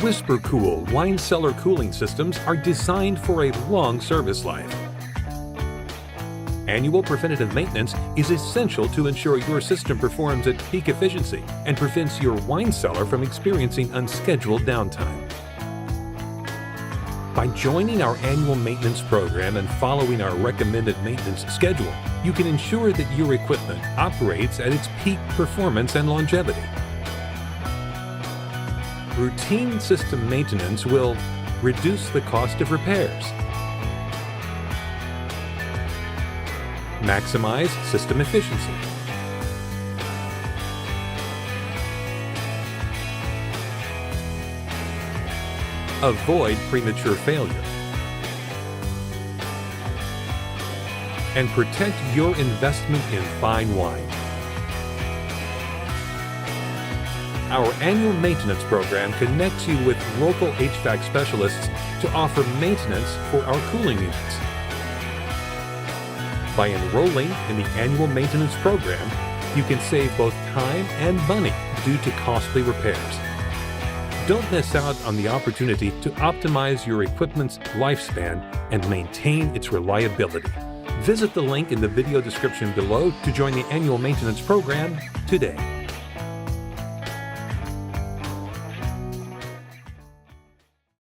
WhisperKOOL wine cellar cooling systems are designed for a long service life. Annual preventative maintenance is essential to ensure your system performs at peak efficiency and prevents your wine cellar from experiencing unscheduled downtime. By joining our annual maintenance program and following our recommended maintenance schedule, you can ensure that your equipment operates at its peak performance and longevity. Routine system maintenance will reduce the cost of repairs, maximize system efficiency, avoid premature failure, and protect your investment in fine wine. Our annual maintenance program connects you with local HVAC specialists to offer maintenance for our cooling units. By enrolling in the annual maintenance program, you can save both time and money due to costly repairs. Don't miss out on the opportunity to optimize your equipment's lifespan and maintain its reliability. Visit the link in the video description below to join the annual maintenance program today.